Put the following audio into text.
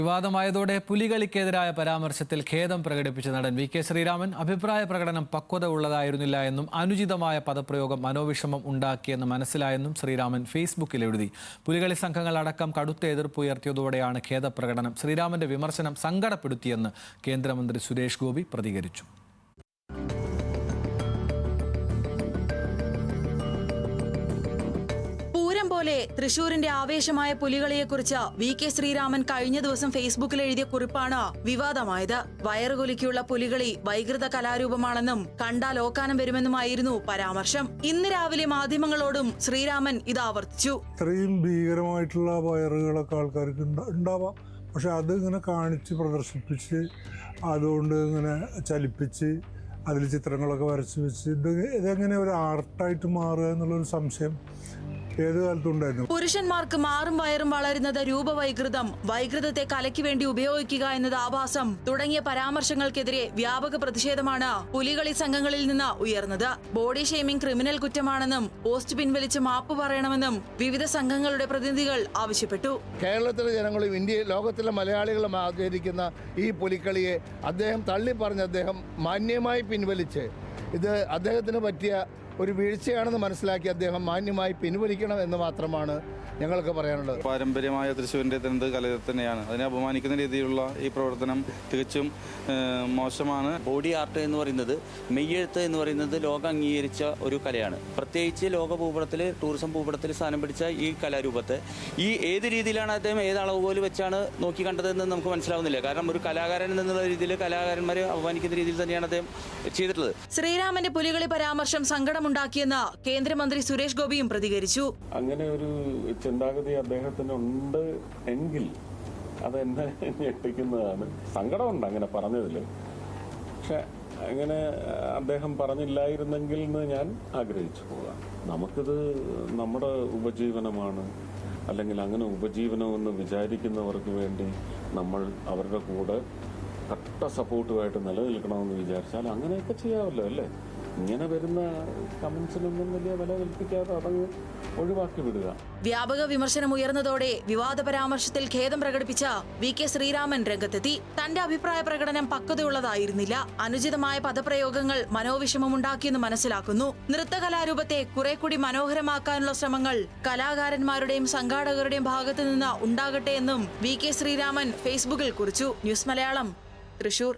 വിവാദമായതോടെ പുലികളിക്കെതിരായ പരാമർശത്തിൽ ഖേദം പ്രകടിപ്പിച്ച നടൻ വി.കെ. ശ്രീരാമൻ അഭിപ്രായ പ്രകടനം പക്വത ഉള്ളതായിരുന്നില്ല എന്നും അനുചിതമായ പദപ്രയോഗം മനോവിഷമം ഉണ്ടാക്കിയെന്ന് മനസ്സിലായെന്നും ശ്രീരാമൻ ഫേസ്ബുക്കിൽ എഴുതി. പുലികളി സംഘങ്ങൾ അടക്കം കടുത്ത എതിർപ്പ് ഉയർത്തിയതോടെയാണ് ഖേദപ്രകടനം. ശ്രീരാമന്റെ വിമർശനം സങ്കടപ്പെടുത്തിയെന്ന് കേന്ദ്രമന്ത്രി സുരേഷ് ഗോപി പ്രതികരിച്ചു. പോലെ തൃശൂരിന്റെ ആവേശമായ പുലികളിയെക്കുറിച്ച് വി.കെ. ശ്രീരാമൻ കഴിഞ്ഞ ദിവസം ഫേസ്ബുക്കിൽ എഴുതിയ കുറിപ്പാണ് വിവാദമായത്. വയറുകൊലിക്കുള്ള പുലികളി വൈകൃത കലാരൂപമാണെന്നും കണ്ടാൽ ഓക്കാനം വരുമെന്നുമായിരുന്നു പരാമർശം. ഇന്ന് രാവിലെ മാധ്യമങ്ങളോടും ശ്രീരാമൻ ഇത് ആവർത്തിച്ചു. ഇത്രയും ഭീകരമായിട്ടുള്ള വയറുകളൊക്കെ ആൾക്കാർക്ക് ഉണ്ടാവാം, പക്ഷെ അത് ഇങ്ങനെ കാണിച്ച് പ്രദർശിപ്പിച്ച് അതുകൊണ്ട് ഇങ്ങനെ ചലിപ്പിച്ച് അതിൽ ചിത്രങ്ങളൊക്കെ വരച്ച് വെച്ച് ഇതെങ്ങനെ ഒരു ആർട്ടായിട്ട് മാറുക എന്നുള്ളൊരു സംശയം ഏത് കാലത്തുണ്ടായിരുന്നു. പുരുഷന്മാർക്ക് മാറും വയറും വളരുന്നത് രൂപവൈകൃതം, വൈകൃതത്തെ കലയ്ക്ക് വേണ്ടി ഉപയോഗിക്കുക എന്നത് ആഭാസം തുടങ്ങിയ പരാമർശങ്ങൾക്കെതിരെ വ്യാപക പ്രതിഷേധമാണ് പുലികളി സംഘങ്ങളിൽ നിന്ന് ഉയർന്നത്. ബോഡി ഷെയ്മിംഗ് ക്രിമിനൽ കുറ്റമാണെന്നും പോസ്റ്റ് പിൻവലിച്ച് മാപ്പ് പറയണമെന്നും വിവിധ സംഘങ്ങളുടെ പ്രതിനിധികൾ ആവശ്യപ്പെട്ടു. കേരളത്തിലെ ജനങ്ങളും ഇന്ത്യയിൽ ലോകത്തിലെ മലയാളികളും ആചരിക്കുന്ന ഈ പുലിക്കളിയെ അദ്ദേഹം തള്ളിപ്പറഞ്ഞ് അദ്ദേഹം മാന്യമായി പിൻവലിച്ച് ഇത് അദ്ദേഹത്തിന് പറ്റിയ ഒരു വീഴ്ചയാണെന്ന് മനസ്സിലാക്കി അദ്ദേഹം മാന്യമായി പിൻവലിക്കണം എന്ന് മാത്രമാണ് ഞങ്ങൾക്ക് പറയാനുള്ളത്. പാരമ്പര്യമായ തൃശ്ശൂരിൻ്റെ തനത് കല തന്നെയാണ്. അതിനെ അപമാനിക്കുന്ന രീതിയിലുള്ള ഈ പ്രവർത്തനം തികച്ചും മോശമാണ്. ബോഡി ആർട്ട് എന്ന് പറയുന്നത്, മെയ്യെഴുത്ത് എന്ന് പറയുന്നത് ലോകം അംഗീകരിച്ച ഒരു കലയാണ്. പ്രത്യേകിച്ച് ലോക ഭൂപടത്തിൽ, ടൂറിസം ഭൂപടത്തിൽ സ്ഥാനം പിടിച്ച ഈ കലാരൂപത്തെ ഏത് രീതിയിലാണ് അദ്ദേഹം ഏത് അളവുകോല് വെച്ചാണ് നോക്കി കണ്ടതെന്ന് നമുക്ക് മനസ്സിലാവുന്നില്ല. കാരണം ഒരു കലാകാരൻ എന്നുള്ള രീതിയിൽ കലാകാരന്മാരെ അപമാനിക്കുന്ന രീതിയിൽ തന്നെയാണ് അദ്ദേഹം ചെയ്തിട്ടുള്ളത്. ശ്രീരാമന്റെ പുലികളി പരാമർശം സങ്കടമുണ്ടാക്കിയെന്ന് കേന്ദ്രമന്ത്രി സുരേഷ് ഗോപിയും പ്രതികരിച്ചു. അങ്ങനെ ഒരു ചിന്താഗതി അദ്ദേഹത്തിന് ഉണ്ട് എങ്കിൽ അതെന്നെ ഞെട്ടിക്കുന്നതാണ്. സങ്കടമുണ്ട് അങ്ങനെ പറഞ്ഞതിൽ. പക്ഷെ അങ്ങനെ അദ്ദേഹം പറഞ്ഞില്ലായിരുന്നെങ്കിൽ എന്ന് ഞാൻ ആഗ്രഹിച്ചു പോകാം. നമുക്കിത് നമ്മുടെ ഉപജീവനമാണ്, അല്ലെങ്കിൽ അങ്ങനെ ഉപജീവനമെന്ന് വിചാരിക്കുന്നവർക്ക് വേണ്ടി നമ്മൾ അവരുടെ കൂടെ കട്ട സപ്പോർട്ടുമായിട്ട് നിലനിൽക്കണമെന്ന് വിചാരിച്ചാൽ അങ്ങനെയൊക്കെ ചെയ്യാമല്ലോ, അല്ലേ? ഇങ്ങനെ വരുന്ന കമന്റ്സിനൊന്നും വലിയ വില കൽപ്പിക്കാതെ അതങ്ങ് ഒഴിവാക്കി വിടുക. വ്യാപക വിമർശനം ഉയർന്നതോടെ വിവാദ പരാമർശത്തിൽ ഖേദം പ്രകടിപ്പിച്ച വി.കെ. ശ്രീരാമൻ രംഗത്തെത്തി. തന്റെ അഭിപ്രായ പ്രകടനം പക്വതയുള്ളതായിരുന്നില്ല, അനുചിതമായ പദപ്രയോഗങ്ങൾ മനോവിഷമമുണ്ടാക്കിയെന്ന് മനസ്സിലാക്കുന്നു. നൃത്തകലാരൂപത്തെ കുറെ കൂടി മനോഹരമാക്കാനുള്ള ശ്രമങ്ങൾ കലാകാരന്മാരുടെയും സംഘാടകരുടെയും ഭാഗത്തു നിന്ന് ഉണ്ടാകട്ടെ എന്നും വി.കെ. ശ്രീരാമൻ ഫേസ്ബുക്കിൽ കുറിച്ചു. ന്യൂസ് മലയാളം, തൃശൂർ.